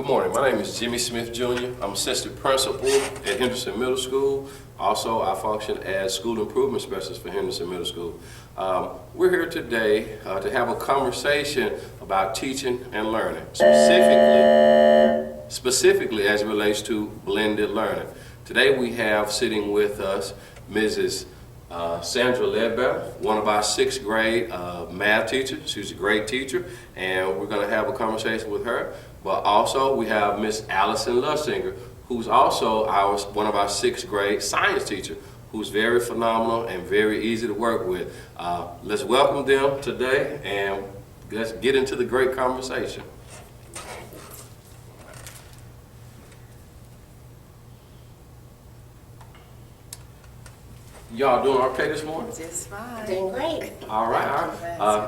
Good morning. My name is Jimmy Smith Jr. I'm assistant principal at Henderson Middle School. Also, I function as school improvement specialist for Henderson Middle School. We're here today to have a conversation about teaching and learning, specifically as it relates to blended learning. Today we have sitting with us Mrs. Sandra Ledbetter, one of our 6th grade math teachers. She's a great teacher, and we're going to have a conversation with her. But also we have Miss Allison Lussinger, who's also one of our 6th grade science teacher, who's very phenomenal and very easy to work with. Let's welcome them today, and let's get into the great conversation. Y'all doing okay this morning? Just fine. Doing great. All right.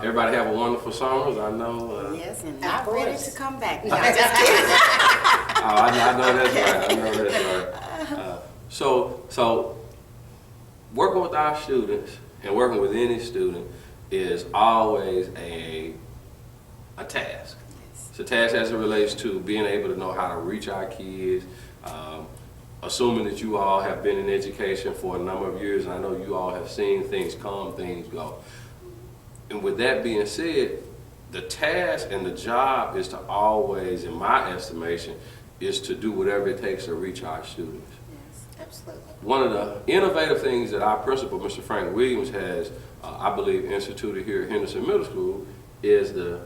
Everybody have a wonderful summers. I know. Yes, and not ready to come back. No, I know that's right. I know that's right. So working with our students and working with any student is always a task. Yes. It's a task as it relates to being able to know how to reach our kids. Assuming that you all have been in education for a number of years, and I know you all have seen things come, things go. And with that being said, the task and the job is to always, in my estimation, is to do whatever it takes to reach our students. Yes, Absolutely. One of the innovative things that our principal, Mr. Frank Williams, has, I believe, instituted here at Henderson Middle School is the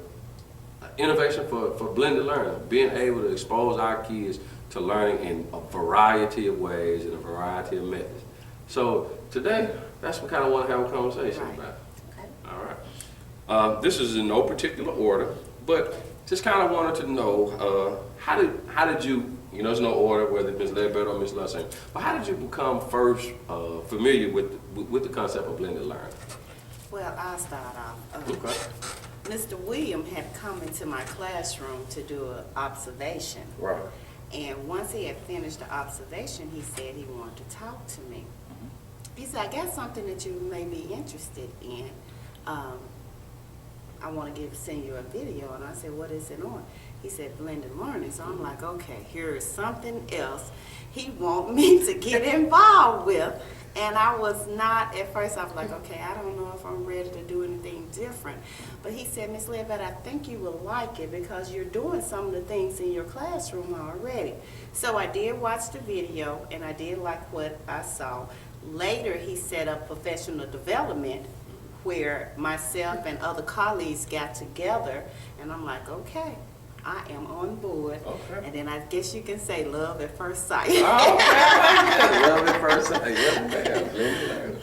innovation for blended learning, being able to expose our kids to learning in a variety of ways and a variety of methods. So today, that's what I kind of want to have a conversation about. Okay. All right. This is in no particular order, but just kind of wanted to know how did you, there's no order whether it's Ms. Ledbetter or Ms. Lussinger, but how did you become first familiar with the concept of blended learning? well, I'll start off. Okay. Mr. William had come into my classroom to do an observation. Right. And once he had finished the observation, he said he wanted to talk to me. He said, I got something that you may be interested in. I want to send you a video. And I said, what is it on? He said, blended learning. So I'm like, okay, here is something else he want me to get involved with. And I was not, at first I was like, okay, I don't know if I'm ready to do anything different. But he said, Ms. Ledbetter, I think you will like it because you're doing some of the things in your classroom already. So I did watch the video and I did like what I saw. Later he set up professional development where myself and other colleagues got together, and I'm like, okay, I am on board. Okay. And then I guess you can say love at first sight. Oh, okay. Love at first sight. Yeah, man. Blended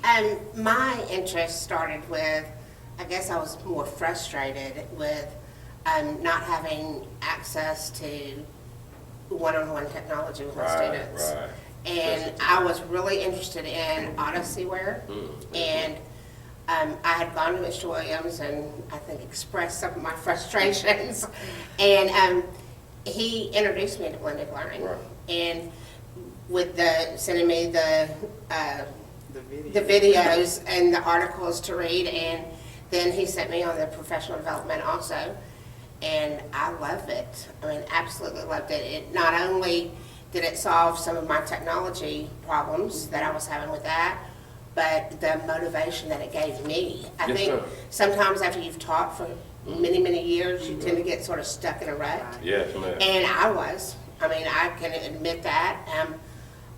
learning. My interest started with, I guess I was more frustrated with not having access to one-on-one technology with my students. Right. And I was really interested in Odysseyware. And I had gone to Mr. Williams and I think expressed some of my frustrations. And he introduced me to blended learning. Right. And with sending me the video. videos and the articles to read, and then he sent me on the professional development also. And I loved it. I mean, absolutely loved it. It not only did it solve some of my technology problems that I was having with that, but the motivation that it gave me. I Yes, think sir. sometimes after you've taught for many, many years, you tend to get sort of stuck in a rut. Yes, ma'am. And I was. I mean, I can admit that.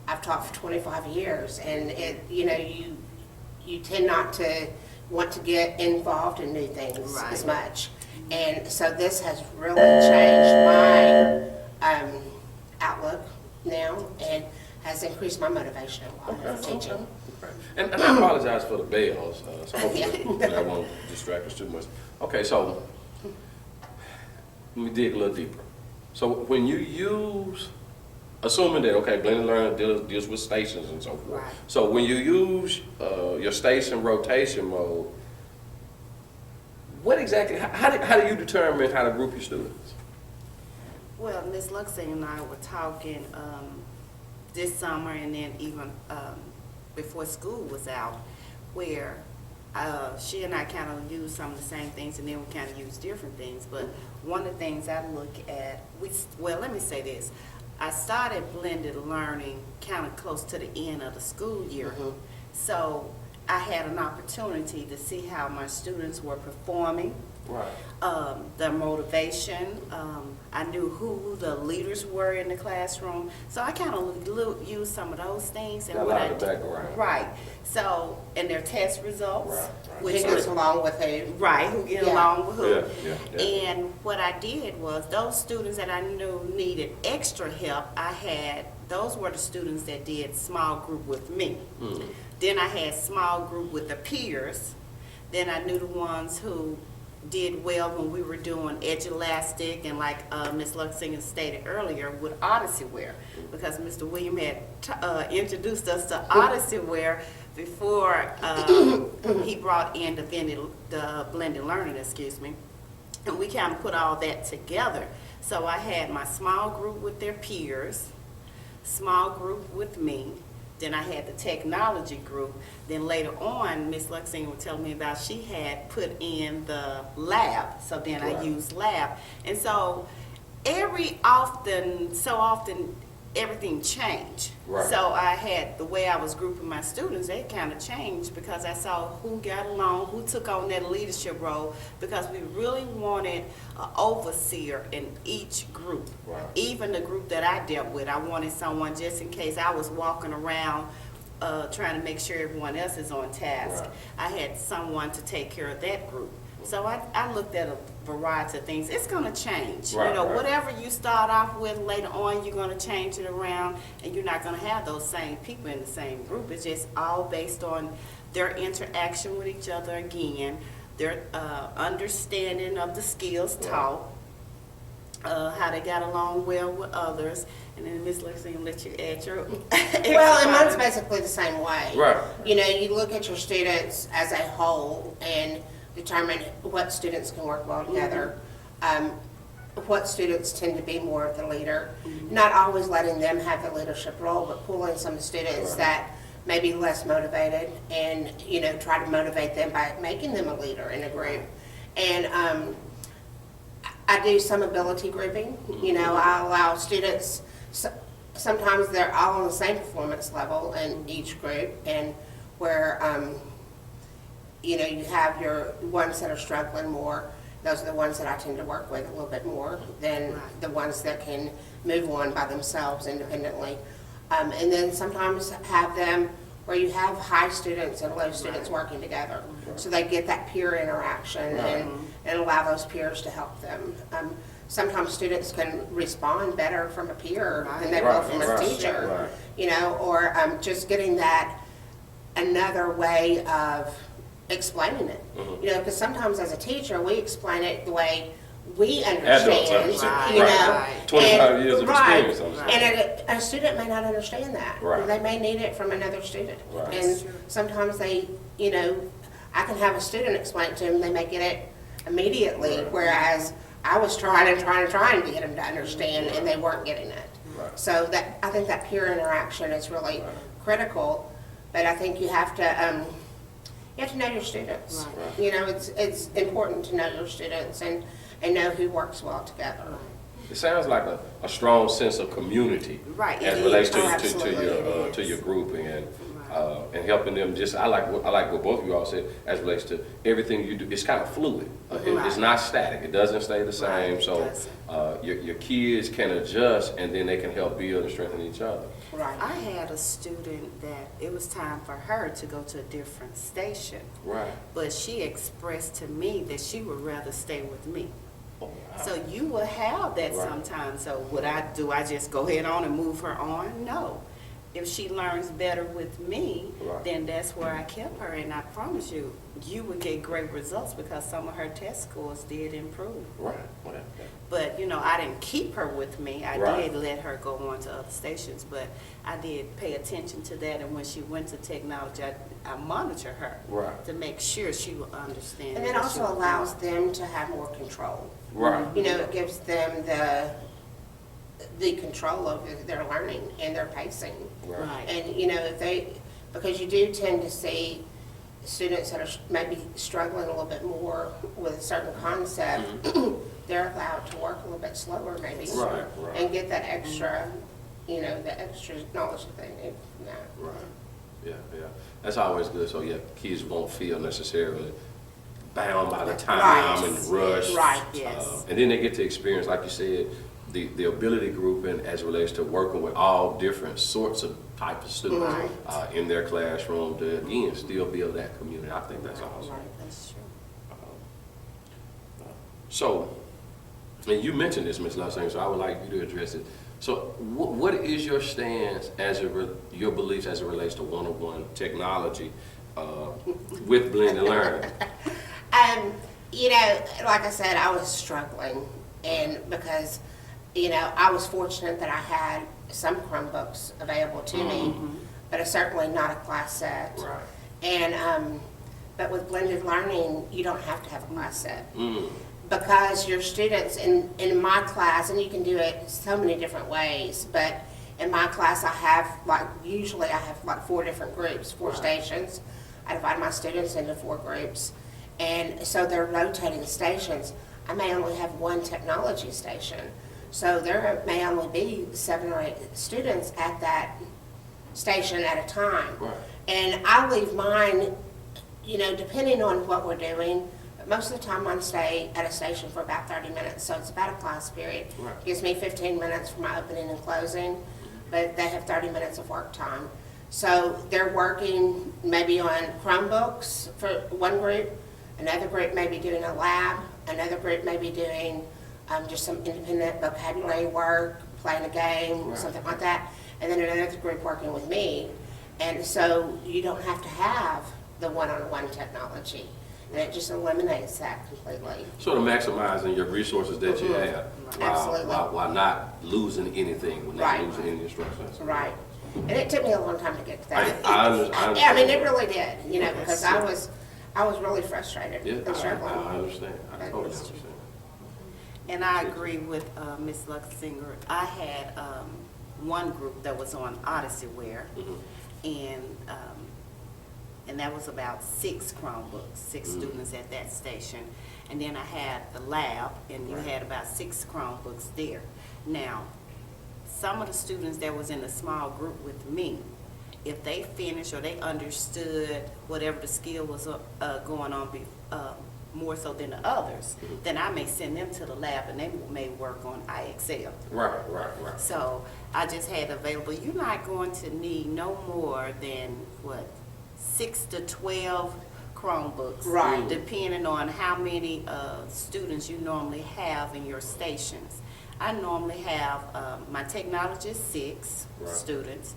I've taught for 25 years, and you tend not to want to get involved in new things Right. as much. And so this has really changed my outlook now and has increased my motivation a lot for teaching. Okay. And I apologize for the bells, so hopefully that won't distract us too much. Okay, so let me dig a little deeper. So when you use, assuming that, okay, blended learning deals with stations and so forth. Right. So when you use your station rotation mode, what exactly, how do you determine how to group your students? Well, Ms. Luxinger and I were talking this summer and then even before school was out, where she and I kind of use some of the same things, and then we kind of use different things. But one of the things I look at, well, let me say this. I started blended learning kind of close to the end of the school year. So I had an opportunity to see how my students were performing. Right. Their motivation. I knew who the leaders were in the classroom. So I kind of used some of those things. And Got a what lot I of the did- background. Right. So, and their test results. Right, right. Which Who goes along with who? Right, who get Yeah. along with who. Yeah. And what I did was, those students that I knew needed extra help, those were the students that did small group with me. Then I had small group with the peers. Then I knew the ones who did well when we were doing edge elastic, and like Ms. Luxinger stated earlier, with Odyssey wear, because Mr. William had introduced us to Odyssey wear before he brought in the blended learning, excuse me. And we kind of put all that together. So I had my small group with their peers, small group with me, then I had the technology group. Then later on, Ms. Luxinger was telling me about she had put in the lab. So then I Right. used lab. And so so often, everything changed. Right. So I had, the way I was grouping my students, they kind of changed because I saw who got along, who took on that leadership role, because we really wanted an overseer in each group. Right. Even the group that I dealt with, I wanted someone just in case I was walking around trying to make sure everyone else is on task. Right. I had someone to take care of that group. So I looked at a variety of things. It's going to change. Right, You know, right. whatever you start off with, later on you're going to change it around, and you're not going to have those same people in the same group. It's just all based on their interaction with each other again, their understanding of the skills taught, how they got along well with others, and then Ms. Luxinger will let you add your Well, and mine's basically the same way. Right. You know, you look at your students as a whole and determine what students can work well together. What students tend to be more of the leader. Not always letting them have the leadership role, but pulling some students that may be less motivated and, you know, try to motivate them by making them a leader in a group. And I do some ability grouping. You know, I allow students, sometimes they're all on the same performance level in each group, and where, you know, you have your ones that are struggling more. Those are the ones that I tend to work with a little bit more than the ones that can move on by themselves independently. And then sometimes have them where you have high students and low students working together. So they get that peer interaction and allow those peers to help them. Sometimes students can respond better from a peer than they will from a teacher. You know, or just getting that another way of explaining it. You know, because sometimes as a teacher, we explain it the way we understand, understand. you Right. know. Right. 25 years of Right. experience. And a student may not understand that. Right. They may need it from another student. Right. And sometimes they, you know, I can have a student explain it to them, they may get it immediately, Right. whereas I was trying to get them to understand, and they weren't getting it. Right. So that, I think that peer interaction is really critical, but I think you have to know your students. Right. You know, it's important to know your students and know who works well together. It sounds like a strong sense of community. Right, As it relates is. to Absolutely, it to is. your group and helping them. Just I like what both of you all said as relates to everything you do. It's kind of fluid. It's not static. It doesn't stay the same. Right, it So doesn't. your kids can adjust, and then they can help build and strengthen each other. Right. I had a student that it was time for her to go to a different station, Right. but she expressed to me that she would rather stay with me. Oh, wow. So you will have that Right. sometimes. So do I just go ahead on and move her on? No. If she learns better with me, Right. then that's where I kept her. And I promise you, you would get great results because some of her test scores did improve. Right. Well, But, you know, I didn't keep her with me. I Right. did let her go on to other stations, but I did pay attention to that. And when she went to technology, I monitor her Right. to make sure she will understand. And it what also she was allows doing. them to have more control. Right. You know, it gives them the control over their learning and their pacing. Right. Right. And, you know, because you do tend to see students that are maybe struggling a little bit more with a certain concept, they're allowed to work a little bit slower maybe. Right. And get that extra, the extra knowledge that they need from that. Right. Yeah. That's always good. So yeah, kids won't feel necessarily bound by the time Right. and rush. Right. Yes. And then they get to experience, like you said, the ability grouping as it relates to working with all different sorts of types of students in their classroom to, again, still build that community. I think that's awesome. Right. That's true. So, and you mentioned this, Ms. Lussing, so I would like you to address it. So, what is your stance your beliefs as it relates to one-on-one technology with blended learning? Like I said, I was struggling, and because, I was fortunate that I had some Chromebooks available to me, but it's certainly not a class set. Right. And, but with blended learning, you don't have to have a class set. Because your students in my class, and you can do it so many different ways, but in my class usually I have 4 different groups, 4 stations. I divide my students into 4 groups. And so they're rotating stations. I may only have 1 technology station. So there may only be 7 or 8 students at that station at a time. Right. And I leave mine, depending on what we're doing, but most of the time I stay at a station for about 30 minutes. So it's about a class period. Right. Gives me 15 minutes for my opening and closing, but they have 30 minutes of work time. So they're working maybe on Chromebooks for one group, another group may be doing a lab, another group may be doing just some independent vocabulary work, playing a game, something like that, and then another group working with me. And so you don't have to have the one-on-one technology, and it just eliminates that completely. Sort of maximizing your resources that you have Absolutely. while not losing anything, when not Right. losing any instructions. Right. And it took me a long time to get to that. I understand. Yeah, I mean, it really did, because I was really frustrated Yeah, and struggling. I understand. I totally understand. And I agree with Ms. Luxinger. I had one group that was on Odyssey-ware, and that was about 6 Chromebooks, 6 students at that station. And then I had the lab, and you had about 6 Chromebooks there. Now, some of the students that was in a small group with me, if they finished or they understood whatever the skill was going on more so than the others, then I may send them to the lab and they may work on IXL. Right. So I just had available, you're not going to need no more than, 6 to 12 Chromebooks. Right. Depending on how many students you normally have in your stations. I normally have, my technology is 6 students.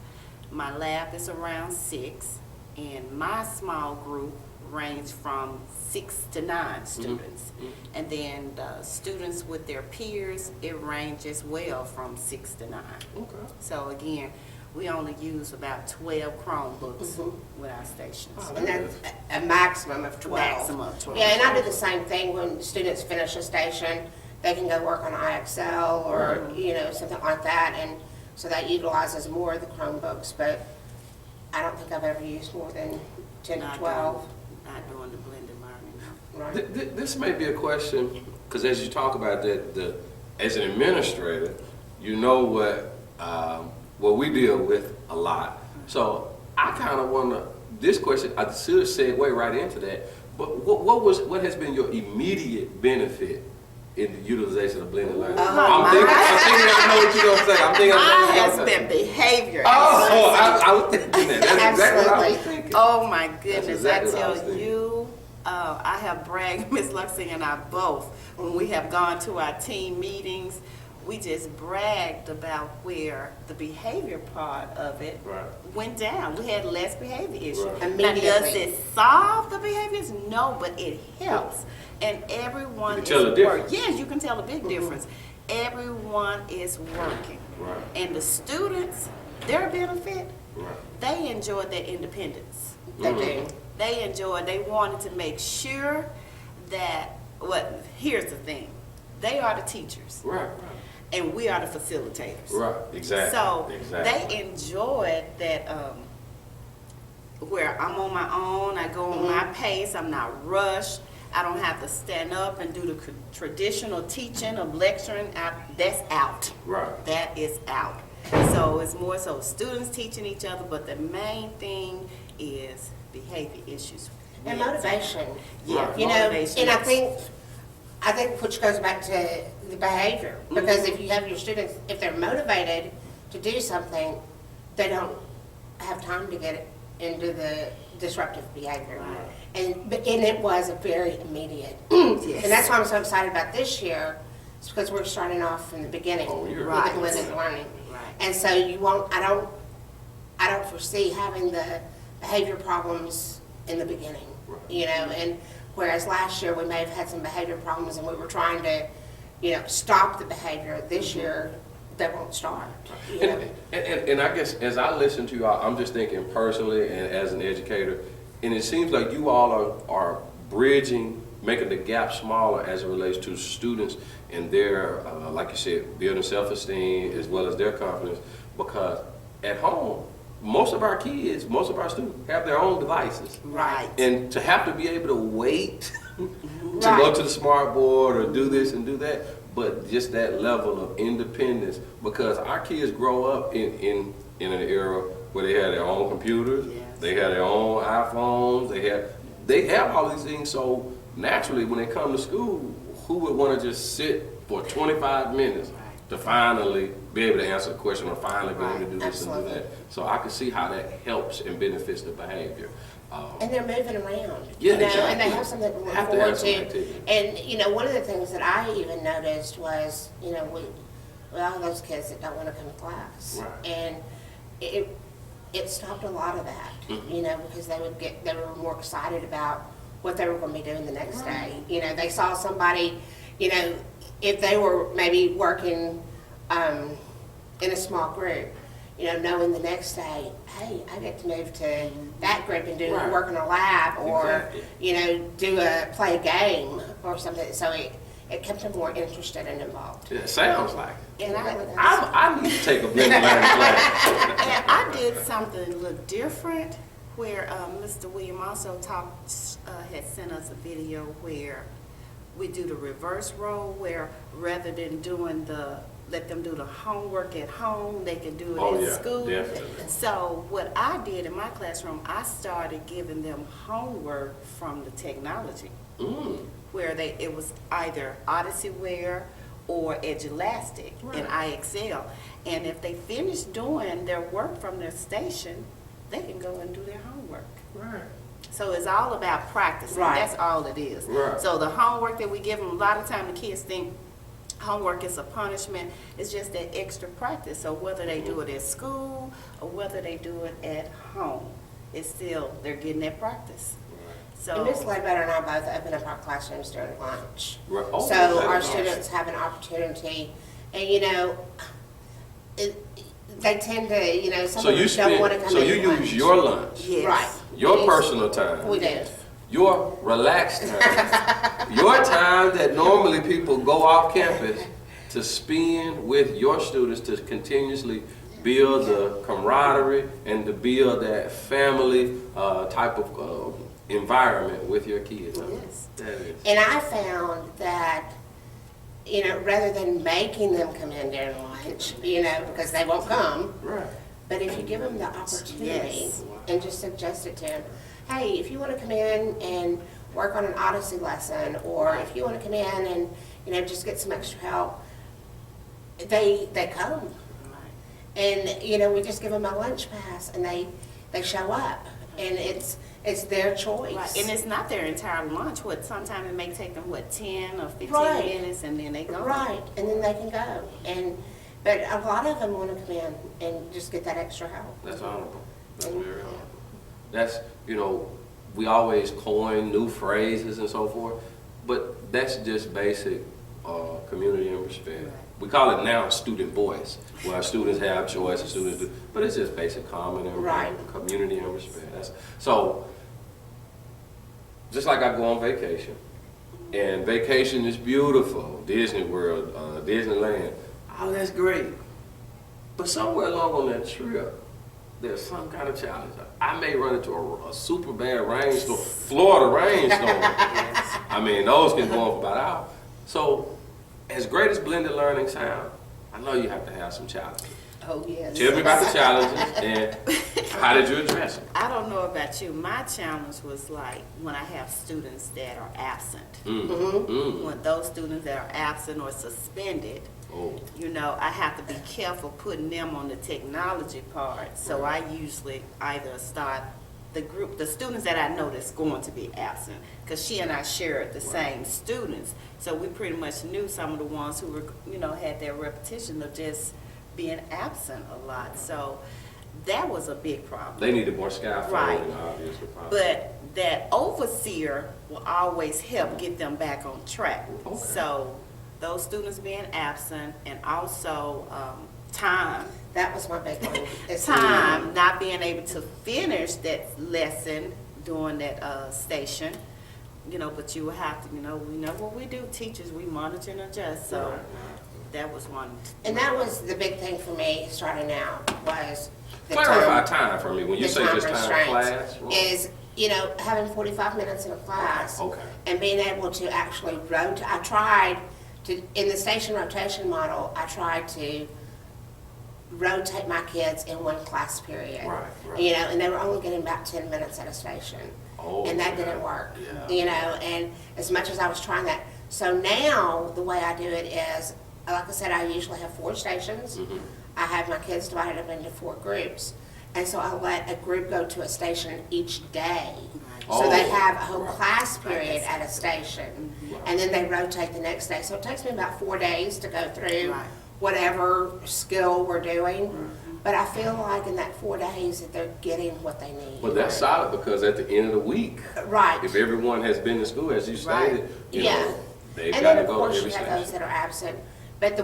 My lab is around 6, and my small group range from 6 to 9 students. And then the students with their peers, it ranges as well from 6 to 9. Okay. So again, we only use about 12 Chromebooks with our stations. And that's a maximum of 12. Maximum of 12. Yeah, and I do the same thing when students finish a station. They can go work on IXL or, something like that. And so that utilizes more of the Chromebooks. But I don't think I've ever used more than 10 to 12. Not doing the blended learning. Right. This may be a question, because as you talk about that, as an administrator, you know what we deal with a lot. So I kind of want to, this question, I should have segue right into that, but what has been your immediate benefit in the utilization of blended learning? I'm thinking I know what you're going to say. I'm thinking I know what Mine you're has going to say. been behavior. I was thinking that. That's exactly what I was thinking. Oh my goodness, exactly what I I was tell thinking. you, I have bragged, Ms. Luxing and I both, when we have gone to our team meetings, we just bragged about where the behavior part of it went down. We had less behavior issues. Right. Now, does Immediately. it solve the behaviors? No, but it helps. And everyone You is can tell the difference. Yes, you can tell a big difference. Everyone is working. Right. And the students, their benefit, Right. they enjoyed their independence. They do. They wanted to make sure that, here's the thing, they are the teachers, Right. and we are the facilitators. Right. Exactly. So exactly. they enjoyed that, where I'm on my own, I go on my pace, I'm not rushed. I don't have to stand up and do the traditional teaching of lecturing. That's out. Right. That is out. So it's more so students teaching each other, but the main thing is behavior issues. And motivation. Yeah, You know, motivation. and I think which goes back to the behavior. Because if you have your students, if they're motivated to do something, they don't have time to get into the disruptive behavior. Right. And it was a very immediate. Yes. And that's why I'm so excited about this year. It's because we're starting off from the beginning. Oh, you're with right. the blended learning. Right. And so you won't, I don't foresee having the behavior problems in the beginning. Right. You know, and whereas last year we may have had some behavior problems and we were trying to, stop the behavior, this year they won't start. You know? And I guess as I listen to you all, I'm just thinking personally and as an educator, and it seems like you all are bridging, making the gap smaller as it relates to students and their, like you said, building self-esteem as well as their confidence, because at home, most of our kids, most of our students have their own devices. Right. And to have to be able to wait to Right. go to the smart board or do this and do that, but just that level of independence, because our kids grow up in an era where they have their own computers, Yes. they have their own iPhones, they have all these things. So naturally, when they come to school, who would want to just sit for 25 minutes Right. to finally be able to answer a question or finally be able to do this Absolutely. and do that? So I can see how that helps and benefits the behavior. And they're moving around, Yeah, and they exactly. have something to look Have to forward have some to. activity. And one of the things that I even noticed was, we all those kids that don't want to come to class, Right. and it stopped a lot of that, because they were more excited about what they were going to be doing the next day. They saw somebody, if they were maybe working in a small group, knowing the next day, hey, I get to move to that group and do Right. work in a lab, or Exactly. play a game or something. So it kept them more interested and involved. Yeah, it sounds like it. And I need to take a blended learning class. And I did something a little different where Mr. William also had sent us a video where we do the reverse role, where rather than let them do the homework at home, they can do it Oh, at yeah, school. definitely. So what I did in my classroom, I started giving them homework from the technology, where it was either Odyssey-ware or Edulastic in IXL. And if they finish doing their work from their station, they can go and do their homework. Right. So it's all about practicing. Right. That's all it is. Right. So the homework that we give them, a lot of time the kids think homework is a punishment. It's just that extra practice. So whether they do it at school or whether they do it at home, it's still, they're getting that practice. And So, Ms. Ledbetter and I both open up our classrooms during lunch. Right. Oh, So that's our awesome. students have an opportunity, and they tend to, some So of you them don't want to come so in you to use lunch. your lunch, yes. Right. your We personal time, We do. your relaxed time, your time that normally people go off campus to spend with your students to continuously build the camaraderie and to build that family type of environment with your kids. Yes. That is. And I found that, rather than making them come in during lunch, because they won't come, Right. but if you give them the opportunity Yes. and just suggest it to them, hey, if you want to come in and work on an Odyssey lesson, or if you want to come in and, just get some extra help, they come. And, we just give them a lunch pass and they show up, and it's their choice. Right. And it's not their entire lunch. Sometimes it may take them 10 or 15 Right. minutes, and then they go. Right, and then they can go. But a lot of them want to come in and just get that extra help. That's honorable. That's very honorable. That's, we always coin new phrases and so forth, but that's just basic community and respect. Right. We call it now student voice, where our students have choice and students do, but it's just basic common and Right. community and respect. So, just like I go on vacation, and vacation is beautiful, Disney World, Disneyland, oh, that's great. But somewhere along on that trip, there's some kind of challenge. I may run into a super bad rainstorm, Florida rainstorm. I mean, those can go on for about an hour. So, as great as blended learning sounds, I know you have to have some challenges. Oh, yes. Tell me about the challenges and how did you address them? I don't know about you. My challenge was like when I have students that are absent. When those students that are absent or suspended, you know, I have to be careful putting them on the technology part. So I usually either start the students that I know that's going to be absent, because she and I shared the same students. So we pretty much knew some of the ones who were, you know, had their repetition of just being absent a lot. So that was a big problem. They needed more scaffolding, Right. obviously. But that overseer will always help get them back on track. Okay. So those students being absent, and also time, That was my big one. It's not being able to finish that lesson during that station. You know, but you will have to, you know, we know what we do, teachers, we monitor and adjust. So Right. that was one. And that was the big thing for me starting out, was the Clarify time for me. When you the say just time restraints class. is, you know, having 45 minutes in a class. Okay. And being able to actually rotate. I tried to, in the station rotation model, I tried to rotate my kids in one class period. Right, right. You know, and they were only getting about 10 minutes at a station. Oh, And that yeah. didn't work. Yeah. You know, and as much as I was trying that. So now, the way I do it is, like I said, I usually have 4 stations. I have my kids divided up into 4 groups. And so I let a group go to a station each day. So they have a whole class period at a station. And then they rotate the next day. So it takes me about 4 days to go through Right. whatever skill we're doing. But I feel like in that 4 days that they're getting what they need. Well, that's solid, because at the end of the week, Right. if everyone has been to school, as you Right. stated, you Yeah. know, they've And got then, to of go to course, every you have station. those that are absent. But the